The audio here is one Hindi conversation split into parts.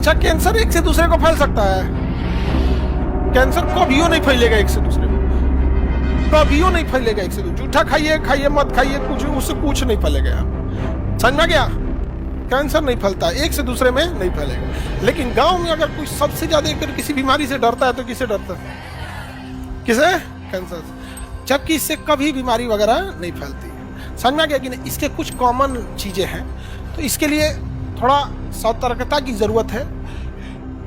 अच्छा, कैंसर एक से दूसरे को फैल सकता है? कैंसर कभियो नहीं फैलेगा एक से दूसरे को, कभियो नहीं फैलेगा एक से दूसरे। जूठा खाइए खाइए मत खाइए, कुछ उससे कुछ नहीं फैलेगा। समझ में गया? कैंसर नहीं फैलता, एक से दूसरे में नहीं फैलेगा। लेकिन गांव में अगर कोई सबसे ज्यादा अगर किसी बीमारी से डरता है तो किसे डरता है? किसे? कैंसर। जबकि इससे कभी बीमारी वगैरह नहीं फैलती। समझ में गया कि नहीं? इसके कुछ कॉमन चीजें हैं, तो इसके लिए थोड़ा सतर्कता की जरूरत है।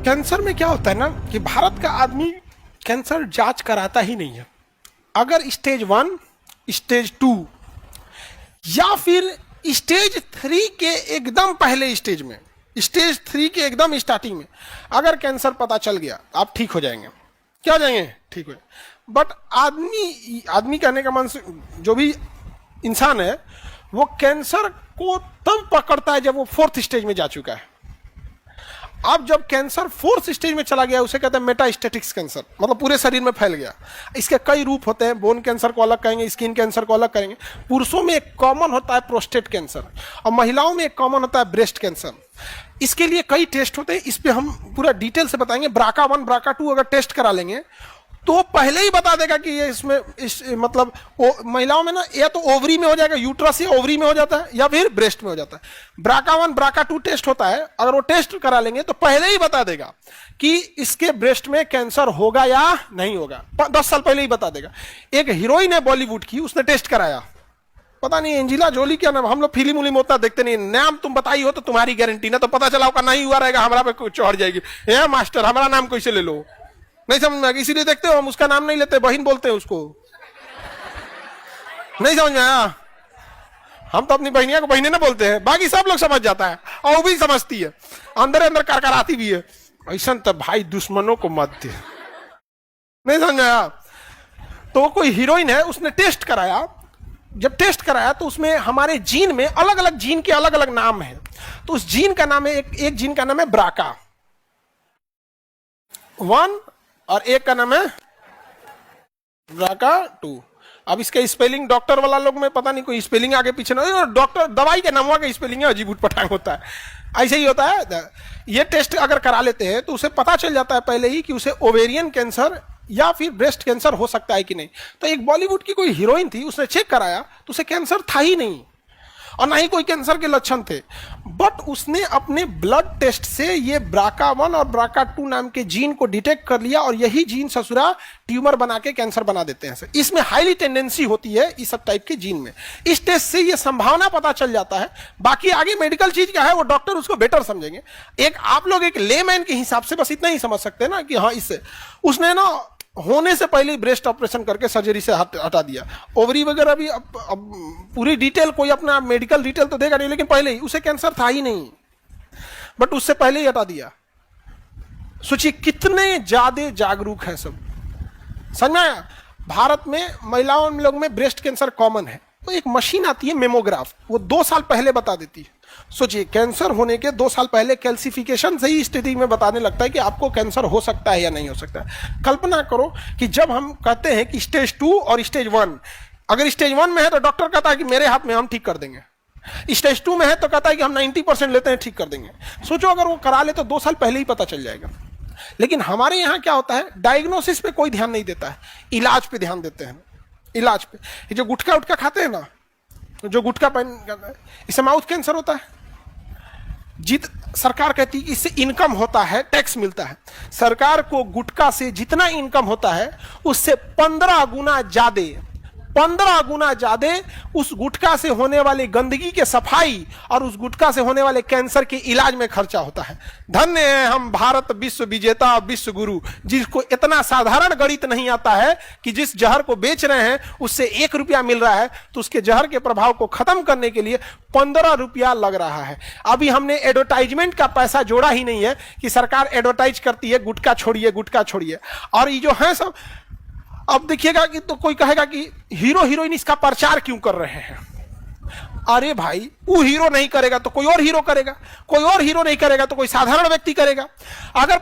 कैंसर में क्या होता है ना कि भारत का आदमी कैंसर जांच कराता ही नहीं है। अगर स्टेज 1, स्टेज 2 या फिर स्टेज 3 के एकदम पहले स्टेज में, स्टेज 3 के एकदम स्टार्टिंग में अगर कैंसर पता चल गया, आप ठीक हो जाएंगे। क्या हो जाएंगे? ठीक हो। बट आदमी कहने का मन से जो भी इंसान है वो कैंसर को तब पकड़ता है जब वो 4th स्टेज में जा चुका है। अब जब कैंसर 4th स्टेज में चला गया उसे कहते हैं मेटास्टेटिक कैंसर, मतलब पूरे शरीर में फैल गया। इसके कई रूप होते हैं, बोन कैंसर को अलग कहेंगे, स्किन कैंसर को अलग करेंगे। पुरुषों में एक कॉमन होता है प्रोस्टेट कैंसर और महिलाओं में एक कॉमन होता है ब्रेस्ट कैंसर। इसके लिए कई टेस्ट होते हैं, इस पे हम पूरा डिटेल से बताएंगे। BRCA1 BRCA2 अगर टेस्ट करा लेंगे तो पहले ही बता देगा कि ये मतलब महिलाओं में ना या तो ओवरी में हो जाएगा, यूट्रस या ओवरी में हो जाता है, या फिर ब्रेस्ट में हो जाता है। BRCA1 BRCA2 टेस्ट होता है, अगर वो टेस्ट करा लेंगे तो पहले ही बता देगा कि इसके ब्रेस्ट में कैंसर होगा या नहीं होगा। 10 साल पहले ही बता देगा। एक हीरोइन है बॉलीवुड की, उसने टेस्ट कराया, पता नहीं एंजिला जोली क्या नाम, हम लोग फिल्म उलिम उतना देखते नहीं, नाम तुम बताई हो तो तुम्हारी गारंटी ना, तो पता चला होगा नहीं हुआ रहेगा, हमारा पे चढ़ जाएगी, ए मास्टर हमारा नाम कैसे ले लो, नहीं समझ में, इसीलिए देखते हो हम उसका नाम नहीं लेते, बहन बोलते हैं उसको। नहीं समझ में आया? हम तो अपनी बहनिया को बहने ना बोलते हैं, बाकी सब लोग समझ जाता है और वो भी समझती है, अंदर अंदर करकराती भी है। ऐसा तो भाई दुश्मनों को मत दे। नहीं समझ में आया? तो वो कोई हीरोइन है, उसने टेस्ट कराया। जब टेस्ट कराया तो उसमें हमारे जीन में अलग अलग जीन के अलग अलग नाम है। तो उस जीन का नाम है, एक जीन का नाम है BRCA1 और एक का नाम है BRCA2। अब इसके स्पेलिंग डॉक्टर वाला लोग में पता नहीं कोई स्पेलिंग आगे पीछे ना, डॉक्टर दवाई के नाम का स्पेलिंग है अजीब उटपटांग होता है, ऐसे ही होता है। ये टेस्ट अगर करा लेते हैं तो उसे पता चल जाता है पहले ही कि उसे ओवेरियन कैंसर या फिर ब्रेस्ट कैंसर हो सकता है कि नहीं। तो एक बॉलीवुड की कोई हीरोइन थी, उसने चेक कराया तो उसे कैंसर था ही नहीं और ना ही कोई कैंसर के लक्षण थे। बट उसने अपने ब्लड टेस्ट से ये BRCA1 और BRCA2 नाम के जीन को डिटेक्ट कर लिया और यही जीन ससुरा ट्यूमर बना के कैंसर बना देते हैं। इसमें हाईली टेंडेंसी होती है इस सब टाइप के जीन में। इस टेस्ट से ये संभावना पता चल जाता है। बाकी आगे मेडिकल चीज क्या है वो डॉक्टर उसको बेटर समझेंगे। एक आप लोग एक लेमैन के हिसाब से बस इतना ही समझ सकते हैं ना कि हाँ, इससे उसने ना होने से पहले ब्रेस्ट ऑपरेशन करके सर्जरी से हटा दिया। ओवरी वगैरह भी अब पूरी डिटेल कोई अपना मेडिकल डिटेल तो देगा नहीं, लेकिन पहले ही उसे कैंसर था ही नहीं, बट उससे पहले ही हटा दिया। सोचिए कितने ज्यादा जागरूक है सब। समझ में आया? भारत में महिलाओं लोग में ब्रेस्ट कैंसर कॉमन है, तो एक मशीन आती है मेमोग्राफ, वो 2 साल पहले बता देती है। सोचिए कैंसर होने के 2 साल पहले कैल्सिफिकेशन से ही स्थिति में बताने लगता है कि आपको कैंसर हो सकता है या नहीं हो सकता है। कल्पना करो कि जब हम कहते हैं कि स्टेज 2 और स्टेज 1, अगर स्टेज 1 में है तो डॉक्टर कहता है कि मेरे हाथ में, हम ठीक कर देंगे। स्टेज 2 में है तो कहता है कि हम 90% लेते हैं, ठीक कर देंगे। सोचो अगर वो करा ले तो 2 साल पहले ही पता चल जाएगा। लेकिन हमारे यहाँ क्या होता है, डायग्नोसिस पे कोई ध्यान नहीं देता है, इलाज पे ध्यान देते हैं। इलाज पे ये जो गुटखा उटखा खाते हैं ना, जो गुटखा इससे माउथ कैंसर होता है। सरकार कहती है कि इससे इनकम होता है, टैक्स मिलता है। सरकार को गुटखा से जितना इनकम होता है उससे 15 गुना ज्यादा उस गुटखा से होने वाली गंदगी के सफाई और उस गुटखा से होने वाले कैंसर के इलाज में खर्चा होता है। धन्य है हम भारत विश्व विजेता विश्व गुरु, जिसको इतना साधारण गणित नहीं आता है कि जिस जहर को बेच रहे हैं उससे 1 रुपया मिल रहा है तो उसके जहर के प्रभाव को खत्म करने के लिए 15 रुपया लग रहा है। अभी हमने एडवर्टाइजमेंट का पैसा जोड़ा ही नहीं है कि सरकार एडवर्टाइज करती है गुटखा छोड़िए गुटखा छोड़िए। और ये जो है सब, अब देखिएगा कि तो कोई कहेगा कि हीरो हीरोइन इसका प्रचार क्यों कर रहे हैं। अरे भाई, वो हीरो नहीं करेगा तो कोई और हीरो करेगा, कोई और हीरो नहीं करेगा तो कोई साधारण व्यक्ति करेगा। अगर